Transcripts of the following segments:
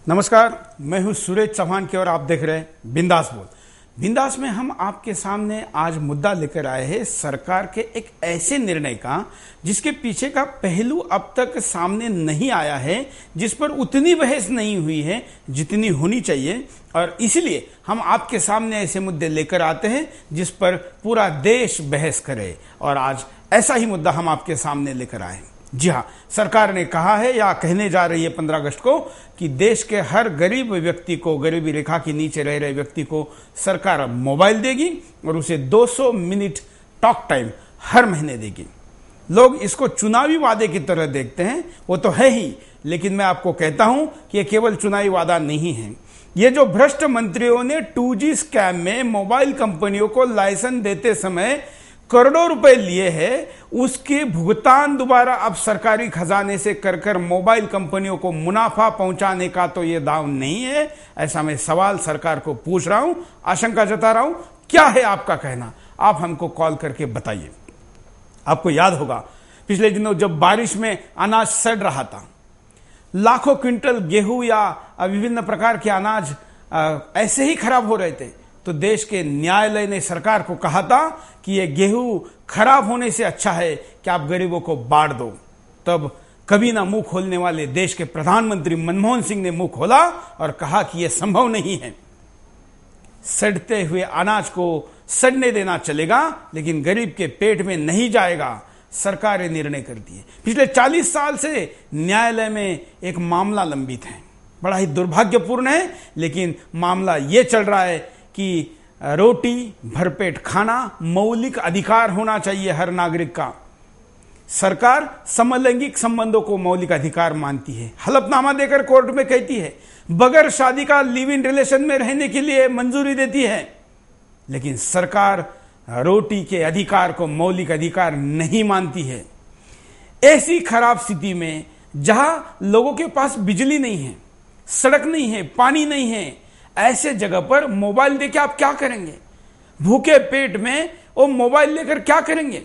नमस्कार, मैं हूं सुरेश चौहान की और आप देख रहे हैं बिंदास बोल। बिंदास में हम आपके सामने आज मुद्दा लेकर आए हैं सरकार के एक ऐसे निर्णय का जिसके पीछे का पहलू अब तक सामने नहीं आया है, जिस पर उतनी बहस नहीं हुई है जितनी होनी चाहिए। और इसलिए हम आपके सामने ऐसे मुद्दे लेकर आते हैं जिस पर पूरा देश बहस करे। और आज ऐसा ही मुद्दा हम आपके सामने लेकर आए हैं। जी हाँ, सरकार ने कहा है या कहने जा रही है 15 अगस्त को कि देश के हर गरीब व्यक्ति को, गरीबी रेखा के नीचे रह रहे व्यक्ति को सरकार मोबाइल देगी और उसे 200 मिनट टॉक टाइम हर महीने देगी। लोग इसको चुनावी वादे की तरह देखते हैं, वो तो है ही, लेकिन मैं आपको कहता हूं कि ये केवल चुनावी वादा नहीं है। ये जो भ्रष्ट मंत्रियों ने 2G स्कैम में मोबाइल कंपनियों को लाइसेंस देते समय करोड़ों रुपए लिए हैं, उसके भुगतान दोबारा अब सरकारी खजाने से कर मोबाइल कंपनियों को मुनाफा पहुंचाने का तो ये दाव नहीं है। ऐसा मैं सवाल सरकार को पूछ रहा हूं, आशंका जता रहा हूं। क्या है आपका कहना? आप हमको कॉल करके बताइए। आपको याद होगा पिछले दिनों जब बारिश में अनाज सड़ रहा था, लाखों क्विंटल गेहूं या विभिन्न प्रकार के अनाज ऐसे ही खराब हो रहे थे, तो देश के न्यायालय ने सरकार को कहा था कि यह गेहूं खराब होने से अच्छा है कि आप गरीबों को बांट दो। तब कभी ना मुंह खोलने वाले देश के प्रधानमंत्री मनमोहन सिंह ने मुंह खोला और कहा कि यह संभव नहीं है। सड़ते हुए अनाज को सड़ने देना चलेगा, लेकिन गरीब के पेट में नहीं जाएगा। सरकार ने निर्णय कर दिए। पिछले 40 साल से न्यायालय में एक मामला लंबित है, बड़ा ही दुर्भाग्यपूर्ण है, लेकिन मामला यह चल रहा है कि रोटी भरपेट खाना मौलिक अधिकार होना चाहिए हर नागरिक का। सरकार समलैंगिक संबंधों को मौलिक अधिकार मानती है, हलफनामा देकर कोर्ट में कहती है, बगैर शादी का लिव इन रिलेशन में रहने के लिए मंजूरी देती है, लेकिन सरकार रोटी के अधिकार को मौलिक अधिकार नहीं मानती है। ऐसी खराब स्थिति में जहां लोगों के पास बिजली नहीं है, सड़क नहीं है, पानी नहीं है, ऐसे जगह पर मोबाइल देके आप क्या करेंगे? भूखे पेट में वो मोबाइल लेकर क्या करेंगे?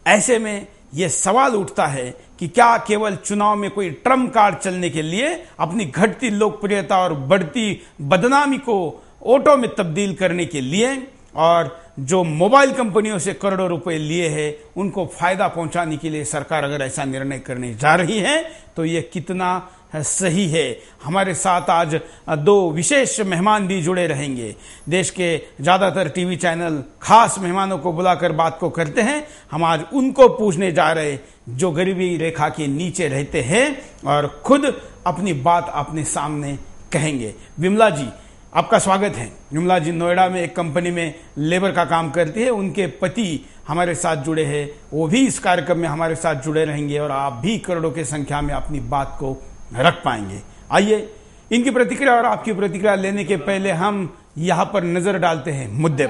ऐसे में यह सवाल उठता है कि क्या केवल चुनाव में कोई ट्रम्प कार्ड चलने के लिए अपनी घटती लोकप्रियता और बढ़ती बदनामी को वोटों में तब्दील करने के लिए और जो मोबाइल कंपनियों से करोड़ों रुपए लिए हैं उनको फायदा पहुंचाने के लिए सरकार अगर ऐसा निर्णय करने जा रही है तो यह कितना सही है? हमारे साथ आज दो विशेष मेहमान भी जुड़े रहेंगे। देश के ज्यादातर टीवी चैनल खास मेहमानों को बुलाकर बात को करते हैं। हम आज उनको पूछने जा रहे जो गरीबी रेखा के नीचे रहते हैं और खुद अपनी बात अपने सामने कहेंगे। विमला जी, आपका स्वागत है। विमला जी नोएडा में एक कंपनी में लेबर का काम करती है, उनके पति हमारे साथ जुड़े हैं, वो भी इस कार्यक्रम में हमारे साथ जुड़े रहेंगे और आप भी करोड़ों की संख्या में अपनी बात को रख पाएंगे। आइए इनकी प्रतिक्रिया और आपकी प्रतिक्रिया लेने के पहले हम यहाँ पर नजर डालते हैं मुद्दे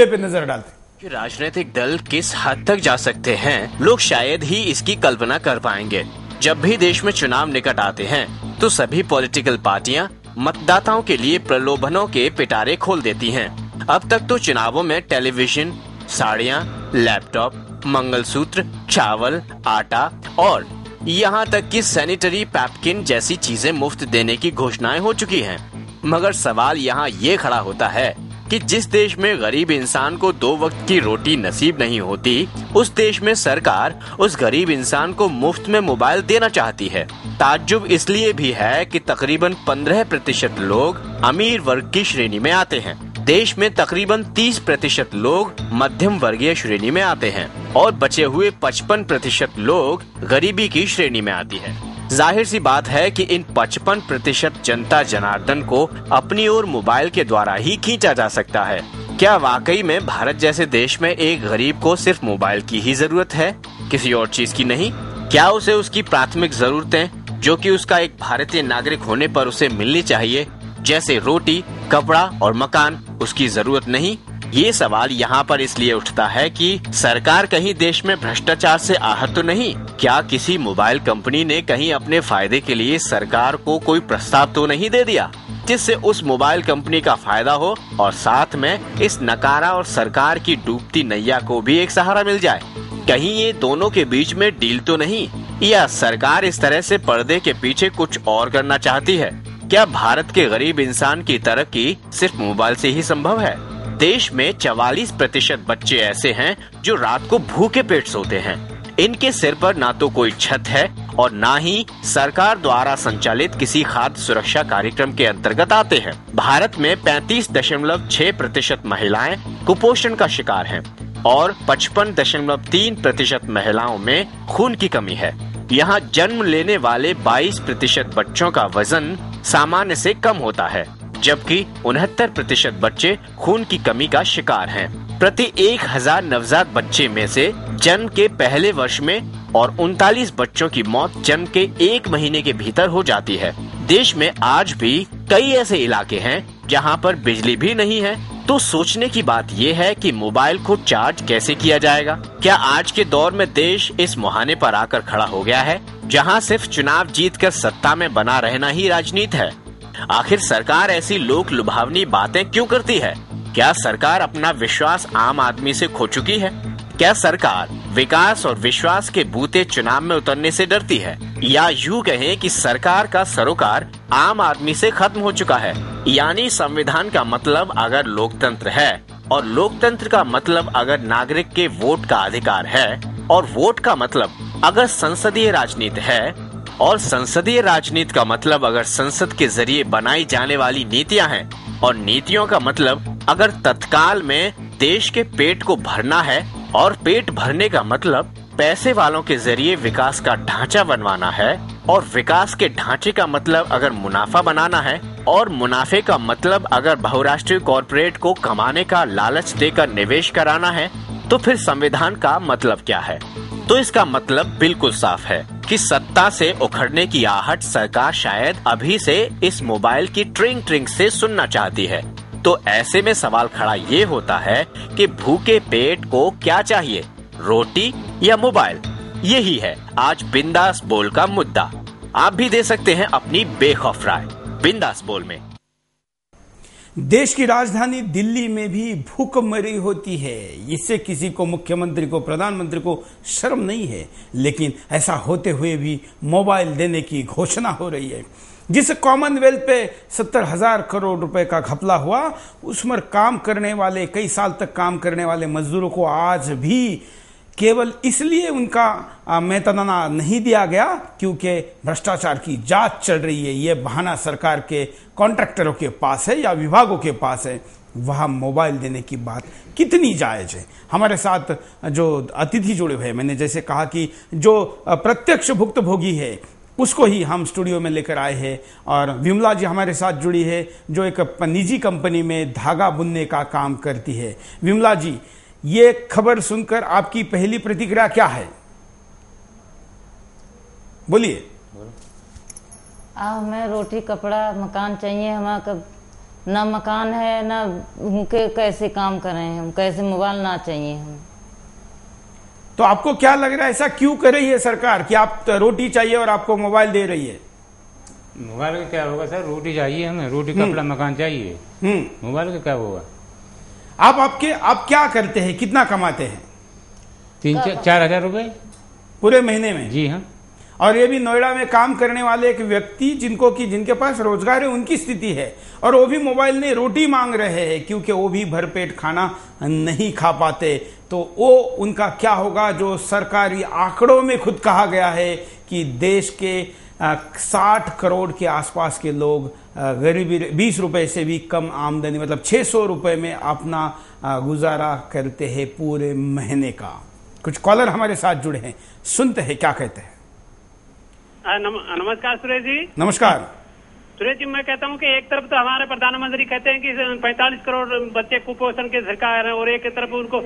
पे नजर डालते हैं। राजनीतिक दल किस हद तक जा सकते हैं, लोग शायद ही इसकी कल्पना कर पाएंगे। जब भी देश में चुनाव निकट आते हैं तो सभी पॉलिटिकल पार्टियां मतदाताओं के लिए प्रलोभनों के पिटारे खोल देती हैं। अब तक तो चुनावों में टेलीविजन, साड़ियाँ, लैपटॉप, मंगलसूत्र, चावल, आटा और यहाँ तक कि सैनिटरी पैपकिन जैसी चीजें मुफ्त देने की घोषणाएं हो चुकी हैं। मगर सवाल यहाँ ये खड़ा होता है कि जिस देश में गरीब इंसान को 2 वक्त की रोटी नसीब नहीं होती, उस देश में सरकार उस गरीब इंसान को मुफ्त में मोबाइल देना चाहती है। ताज्जुब इसलिए भी है कि तकरीबन 15% लोग अमीर वर्ग की श्रेणी में आते हैं। देश में तकरीबन 30% लोग मध्यम वर्गीय श्रेणी में आते हैं और बचे हुए 55% लोग गरीबी की श्रेणी में आती है। जाहिर सी बात है कि इन 55% जनता जनार्दन को अपनी ओर मोबाइल के द्वारा ही खींचा जा सकता है। क्या वाकई में भारत जैसे देश में एक गरीब को सिर्फ मोबाइल की ही जरूरत है, किसी और चीज की नहीं? क्या उसे उसकी प्राथमिक जरूरतें जो कि उसका एक भारतीय नागरिक होने पर उसे मिलनी चाहिए, जैसे रोटी, कपड़ा और मकान, उसकी जरूरत नहीं? ये सवाल यहाँ पर इसलिए उठता है कि सरकार कहीं देश में भ्रष्टाचार से आहत तो नहीं? क्या किसी मोबाइल कंपनी ने कहीं अपने फायदे के लिए सरकार को कोई प्रस्ताव तो नहीं दे दिया जिससे उस मोबाइल कंपनी का फायदा हो और साथ में इस नकारा और सरकार की डूबती नैया को भी एक सहारा मिल जाए? कहीं ये दोनों के बीच में डील तो नहीं या सरकार इस तरह से पर्दे के पीछे कुछ और करना चाहती है? क्या भारत के गरीब इंसान की तरक्की सिर्फ मोबाइल से ही संभव है? देश में 44% बच्चे ऐसे हैं जो रात को भूखे पेट सोते हैं। इनके सिर पर ना तो कोई छत है और ना ही सरकार द्वारा संचालित किसी खाद्य सुरक्षा कार्यक्रम के अंतर्गत आते हैं। भारत में 35.6% महिलाएं कुपोषण का शिकार हैं और 55.3% महिलाओं में खून की कमी है। यहाँ जन्म लेने वाले 22% बच्चों का वजन सामान्य से कम होता है, जबकि 69% बच्चे खून की कमी का शिकार हैं। प्रति 1000 नवजात बच्चे में से जन्म के पहले वर्ष में और 39 बच्चों की मौत जन्म के 1 महीने के भीतर हो जाती है। देश में आज भी कई ऐसे इलाके हैं जहां पर बिजली भी नहीं है। तो सोचने की बात ये है कि मोबाइल को चार्ज कैसे किया जाएगा? क्या आज के दौर में देश इस मुहाने पर आकर खड़ा हो गया है जहां सिर्फ चुनाव जीतकर सत्ता में बना रहना ही राजनीति है? आखिर सरकार ऐसी लोक लुभावनी बातें क्यों करती है? क्या सरकार अपना विश्वास आम आदमी से खो चुकी है? क्या सरकार विकास और विश्वास के बूते चुनाव में उतरने से डरती है? या यूं कहें कि सरकार का सरोकार आम आदमी से खत्म हो चुका है? यानी संविधान का मतलब अगर लोकतंत्र है और लोकतंत्र का मतलब अगर नागरिक के वोट का अधिकार है और वोट का मतलब अगर संसदीय राजनीति है और संसदीय राजनीति का मतलब अगर संसद के जरिए बनाई जाने वाली नीतियां हैं और नीतियों का मतलब अगर तत्काल में देश के पेट को भरना है और पेट भरने का मतलब पैसे वालों के जरिए विकास का ढांचा बनवाना है और विकास के ढांचे का मतलब अगर मुनाफा बनाना है और मुनाफे का मतलब अगर बहुराष्ट्रीय कॉरपोरेट को कमाने का लालच देकर निवेश कराना है, तो फिर संविधान का मतलब क्या है? तो इसका मतलब बिल्कुल साफ है कि सत्ता से उखड़ने की आहट सरकार शायद अभी से इस मोबाइल की ट्रिंग ट्रिंग से सुनना चाहती है। तो ऐसे में सवाल खड़ा ये होता है कि भूखे पेट को क्या चाहिए, रोटी या मोबाइल? यही है आज बिंदास बोल का मुद्दा। आप भी दे सकते हैं अपनी बेखौफ राय बिंदास बोल में। देश की राजधानी दिल्ली में भी भूखमरी होती है। इससे किसी को, मुख्यमंत्री को, प्रधानमंत्री को शर्म नहीं है, लेकिन ऐसा होते हुए भी मोबाइल देने की घोषणा हो रही है। जिस कॉमनवेल्थ पे 70,000 करोड़ रुपए का घपला हुआ, उसमें काम करने वाले, कई साल तक काम करने वाले मजदूरों को आज भी केवल इसलिए उनका मेहनताना नहीं दिया गया क्योंकि भ्रष्टाचार की जांच चल रही है। ये बहाना सरकार के कॉन्ट्रैक्टरों के पास है या विभागों के पास है। वहां मोबाइल देने की बात कितनी जायज है? हमारे साथ जो अतिथि जुड़े हुए हैं, मैंने जैसे कहा कि जो प्रत्यक्ष भुक्तभोगी है उसको ही हम स्टूडियो में लेकर आए हैं। और विमला जी हमारे साथ जुड़ी है जो एक निजी कंपनी में धागा बुनने का काम करती है। विमला जी, ये खबर सुनकर आपकी पहली प्रतिक्रिया क्या है? बोलिए। हमें रोटी कपड़ा मकान चाहिए। हमारा ना मकान है ना भूखे कैसे काम करें हम, कैसे मोबाइल ना चाहिए हम। तो आपको क्या लग रहा है, ऐसा क्यों कर रही है सरकार कि आप रोटी चाहिए और आपको मोबाइल दे रही है? मोबाइल का क्या होगा सर? रोटी चाहिए हमें, रोटी कपड़ा मकान चाहिए। मोबाइल का क्या होगा? आप क्या करते हैं, कितना कमाते हैं? 3-4 हजार रुपए पूरे महीने में? जी हाँ। और ये भी नोएडा में काम करने वाले एक व्यक्ति जिनके पास रोजगार है, उनकी स्थिति है, और वो भी मोबाइल नहीं रोटी मांग रहे हैं क्योंकि वो भी भरपेट खाना नहीं खा पाते। तो वो उनका क्या होगा जो सरकारी आंकड़ों में खुद कहा गया है कि देश के 60 करोड़ के आसपास के लोग गरीबी 20 रुपए से भी कम आमदनी, मतलब 600 रुपए में अपना गुजारा करते हैं पूरे महीने का। कुछ कॉलर हमारे साथ जुड़े हैं, सुनते हैं क्या कहते हैं। नमस्कार सुरेश जी। नमस्कार सुरेश जी, मैं कहता हूं कि एक तरफ तो हमारे प्रधानमंत्री कहते हैं कि 45 करोड़ बच्चे कुपोषण के शिकार हैं और एक तरफ उनको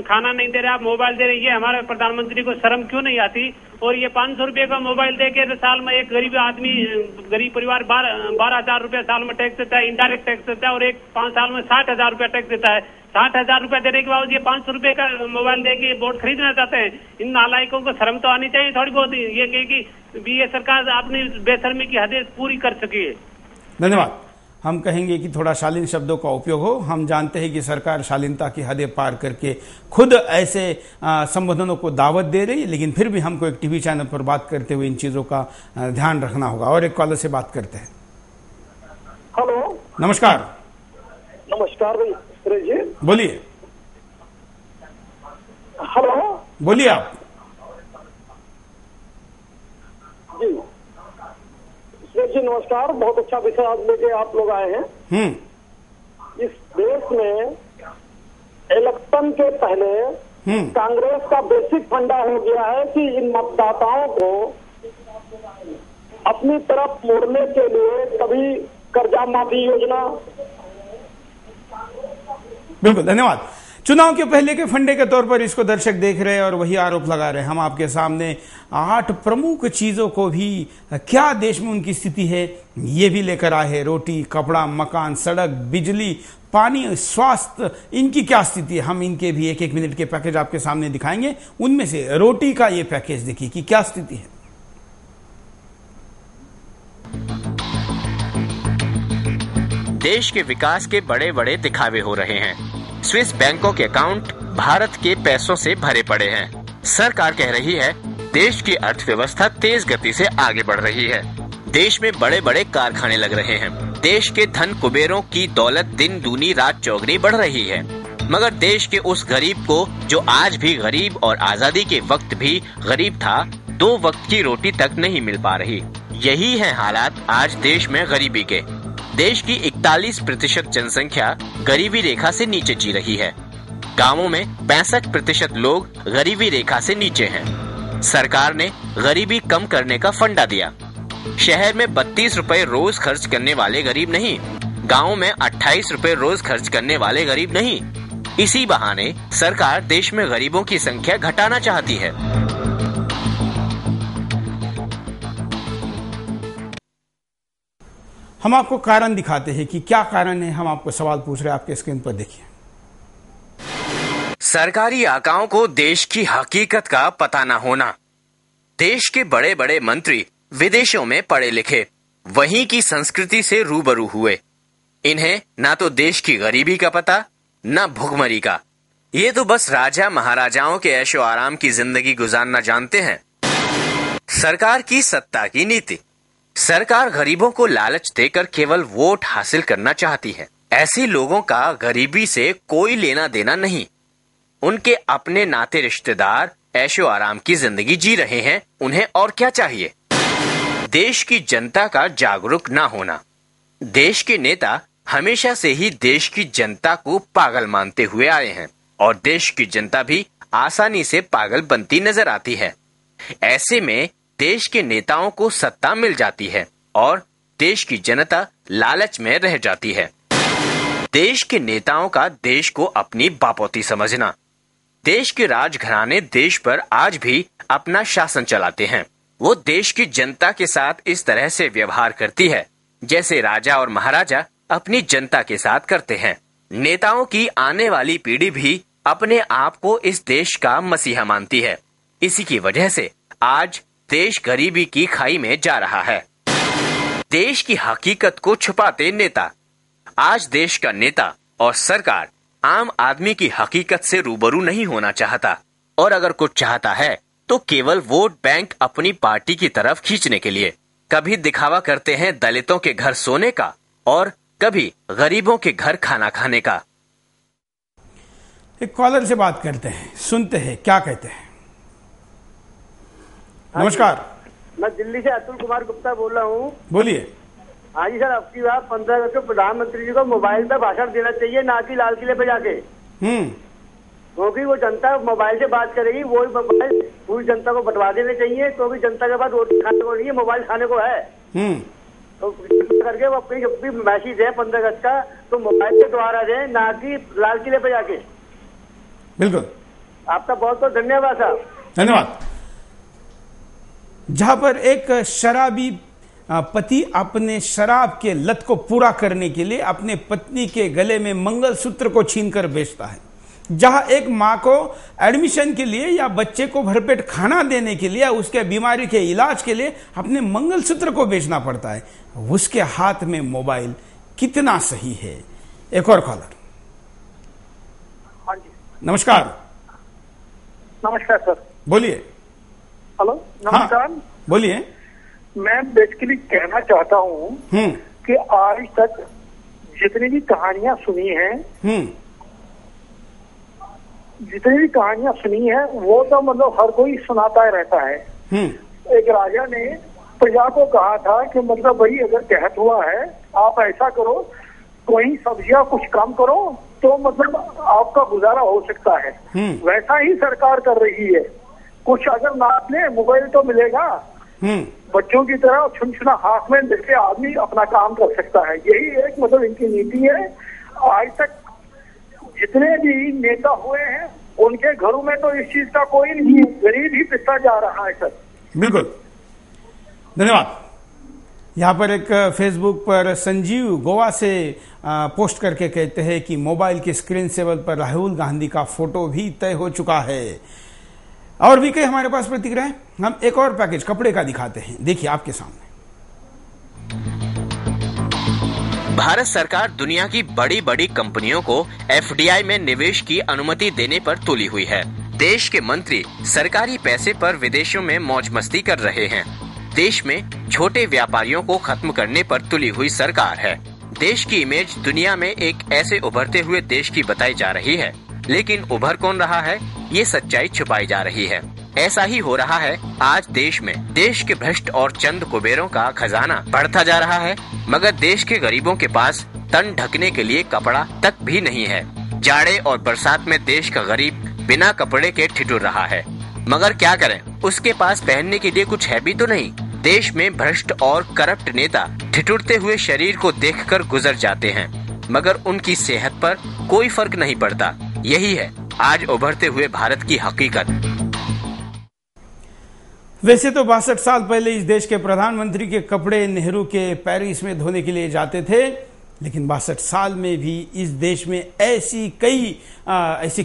खाना नहीं दे रहे, आप मोबाइल दे रहे। ये हमारे प्रधानमंत्री को शर्म क्यों नहीं आती? और ये 500 रुपए का मोबाइल दे के साल में एक गरीब आदमी, गरीब परिवार 12,000 रुपए साल में टैक्स देता है, इनडायरेक्ट टैक्स देता है, और एक 5 साल में 60,000 रुपए टैक्स देता है। 60,000 रुपए देने के बाद ये 500 रुपए का मोबाइल दे के वोट खरीदना चाहते हैं। इन नालायकों को शर्म तो आनी चाहिए थोड़ी बहुत। ये सरकार अपनी बेशर्मी की हदें पूरी कर चुकी है। धन्यवाद। हम कहेंगे कि थोड़ा शालीन शब्दों का उपयोग हो। हम जानते हैं कि सरकार शालीनता की हदें पार करके खुद ऐसे संबोधनों को दावत दे रही है, लेकिन फिर भी हमको एक टीवी चैनल पर बात करते हुए इन चीज़ों का ध्यान रखना होगा। और एक कॉलर से बात करते हैं। हेलो, नमस्कार। नमस्कार भाई जी, बोलिए। हेलो, बोलिए आप जी। जी नमस्कार, बहुत अच्छा विषय आज लेके आप लोग आए हैं। इस देश में इलेक्शन के पहले कांग्रेस का बेसिक फंडा हो गया है कि इन मतदाताओं को अपनी तरफ मोड़ने के लिए कभी कर्जा माफी योजना। बिल्कुल, धन्यवाद। चुनाव के पहले के फंडे के तौर पर इसको दर्शक देख रहे हैं और वही आरोप लगा रहे हैं। हम आपके सामने 8 प्रमुख चीजों को भी, क्या देश में उनकी स्थिति है, ये भी लेकर आए हैं। रोटी, कपड़ा, मकान, सड़क, बिजली, पानी, स्वास्थ्य, इनकी क्या स्थिति है। हम इनके भी 1-1 मिनट के पैकेज आपके सामने दिखाएंगे। उनमें से रोटी का ये पैकेज देखिए कि क्या स्थिति है। देश के विकास के बड़े बड़े दिखावे हो रहे हैं। स्विस बैंकों के अकाउंट भारत के पैसों से भरे पड़े हैं। सरकार कह रही है देश की अर्थव्यवस्था तेज गति से आगे बढ़ रही है। देश में बड़े बड़े कारखाने लग रहे हैं। देश के धन कुबेरों की दौलत दिन दूनी रात चौगनी बढ़ रही है। मगर देश के उस गरीब को, जो आज भी गरीब और आजादी के वक्त भी गरीब था, 2 वक्त की रोटी तक नहीं मिल पा रही। यही है हालात आज देश में गरीबी के। देश की 41% जनसंख्या गरीबी रेखा से नीचे जी रही है। गांवों में 65% लोग गरीबी रेखा से नीचे हैं। सरकार ने गरीबी कम करने का फंडा दिया। शहर में 32 रुपए रोज खर्च करने वाले गरीब नहीं, गांव में 28 रुपए रोज खर्च करने वाले गरीब नहीं। इसी बहाने सरकार देश में गरीबों की संख्या घटाना चाहती है। हम आपको कारण दिखाते हैं कि क्या कारण है। हम आपको सवाल पूछ रहे हैं, आपके स्क्रीन पर देखिए। सरकारी आकाओं को देश की हकीकत का पता न होना। देश के बड़े बड़े मंत्री विदेशों में पढ़े लिखे, वहीं की संस्कृति से रूबरू हुए। इन्हें ना तो देश की गरीबी का पता, न भुखमरी का। ये तो बस राजा महाराजाओं के ऐशो आराम की जिंदगी गुजारना जानते हैं। सरकार की सत्ता की नीति। सरकार गरीबों को लालच देकर केवल वोट हासिल करना चाहती है। ऐसे लोगों का गरीबी से कोई लेना देना नहीं। उनके अपने नाते रिश्तेदार ऐशो आराम की जिंदगी जी रहे हैं, उन्हें और क्या चाहिए। देश की जनता का जागरूक ना होना। देश के नेता हमेशा से ही देश की जनता को पागल मानते हुए आए हैं और देश की जनता भी आसानी से पागल बनती नजर आती है। ऐसे में देश के नेताओं को सत्ता मिल जाती है और देश की जनता लालच में रह जाती है। देश के नेताओं का देश को अपनी बापोती समझना। देश के राजघराने देश पर आज भी अपना शासन चलाते हैं। वो देश की जनता के साथ इस तरह से व्यवहार करती है जैसे राजा और महाराजा अपनी जनता के साथ करते हैं। नेताओं की आने वाली पीढ़ी भी अपने आप को इस देश का मसीहा मानती है। इसी की वजह से आज देश गरीबी की खाई में जा रहा है। देश की हकीकत को छुपाते नेता। आज देश का नेता और सरकार आम आदमी की हकीकत से रूबरू नहीं होना चाहता, और अगर कुछ चाहता है तो केवल वोट बैंक अपनी पार्टी की तरफ खींचने के लिए। कभी दिखावा करते हैं दलितों के घर सोने का और कभी गरीबों के घर खाना खाने का। एक कॉलर से बात करते हैं, सुनते हैं क्या कहते हैं। नमस्कार, मैं दिल्ली से अतुल कुमार गुप्ता बोल रहा हूँ। बोलिए। हाँ जी सर, अब की बार 15 अगस्त को प्रधानमंत्री जी को मोबाइल पर भाषण देना चाहिए, ना कि लाल किले पे जाके। क्योंकि वो जनता मोबाइल से बात करेगी, वो मोबाइल पूरी जनता को बंटवा देने चाहिए, क्योंकि जनता के पास रोटी खाने को नहीं है, मोबाइल खाने को है। तो करके वो अपनी जब भी मैसेज है 15 अगस्त का, तो मोबाइल के द्वारा दें, ना कि लाल किले पे जाके। बिल्कुल, आपका बहुत बहुत धन्यवाद साहब। धन्यवाद। जहां पर एक शराबी पति अपने शराब के लत को पूरा करने के लिए अपने पत्नी के गले में मंगलसूत्र को छीनकर बेचता है, जहां एक मां को एडमिशन के लिए या बच्चे को भरपेट खाना देने के लिए या उसके बीमारी के इलाज के लिए अपने मंगलसूत्र को बेचना पड़ता है, उसके हाथ में मोबाइल कितना सही है। एक और कॉलर। हाँ जी, नमस्कार। नमस्कार सर। बोलिए। हेलो, नमस्कार। हाँ, बोलिए। मैं बेसिकली कहना चाहता हूँ कि आज तक जितनी भी कहानियां सुनी हैं, वो तो मतलब हर कोई सुनाता ही रहता है। एक राजा ने प्रजा को कहा था कि मतलब भाई अगर कहत हुआ है आप ऐसा करो, कोई सब्जियां कुछ कम करो तो मतलब आपका गुजारा हो सकता है। वैसा ही सरकार कर रही है। कुछ अगर ना ले मोबाइल तो मिलेगा, बच्चों की तरह छुनछुना हाथ में लेके आदमी अपना काम कर सकता है। यही एक मतलब इनकी नीति है। आज तक जितने भी नेता हुए हैं उनके घरों में तो इस चीज का कोई नहीं है, गरीब ही पिसता जा रहा है सर। बिल्कुल, धन्यवाद। यहाँ पर एक फेसबुक पर संजीव गोवा से पोस्ट करके कहते हैं कि मोबाइल की स्क्रीन सेवर पर राहुल गांधी का फोटो भी तय हो चुका है। और भी कई हमारे पास प्रतिक्रिया है। हम एक और पैकेज कपड़े का दिखाते हैं, देखिए आपके सामने। भारत सरकार दुनिया की बड़ी बड़ी कंपनियों को एफडीआई में निवेश की अनुमति देने पर तुली हुई है। देश के मंत्री सरकारी पैसे पर विदेशों में मौज मस्ती कर रहे हैं। देश में छोटे व्यापारियों को खत्म करने पर तुली हुई सरकार है। देश की इमेज दुनिया में एक ऐसे उभरते हुए देश की बताई जा रही है, लेकिन उभर कौन रहा है, ये सच्चाई छुपाई जा रही है। ऐसा ही हो रहा है आज देश में। देश के भ्रष्ट और चंद कुबेरों का खजाना बढ़ता जा रहा है, मगर देश के गरीबों के पास तन ढकने के लिए कपड़ा तक भी नहीं है। जाड़े और बरसात में देश का गरीब बिना कपड़े के ठिठुर रहा है, मगर क्या करें, उसके पास पहनने के लिए कुछ है भी तो नहीं। देश में भ्रष्ट और करप्ट नेता ठिठुरते हुए शरीर को देखकर गुजर जाते हैं, मगर उनकी सेहत पर कोई फर्क नहीं पड़ता। यही है आज उभरते हुए भारत की हकीकत। वैसे तो 62 साल पहले इस देश के प्रधानमंत्री के कपड़े नेहरू के पेरिस में धोने के लिए जाते थे, लेकिन 62 साल में भी इस देश में ऐसी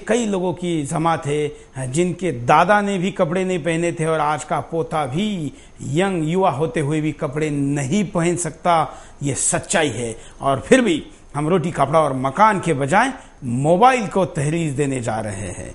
कई लोगों की जमात है जिनके दादा ने भी कपड़े नहीं पहने थे और आज का पोता भी यंग युवा होते हुए भी कपड़े नहीं पहन सकता। ये सच्चाई है। और फिर भी हम रोटी कपड़ा और मकान के बजाय मोबाइल को तहरीर देने जा रहे हैं।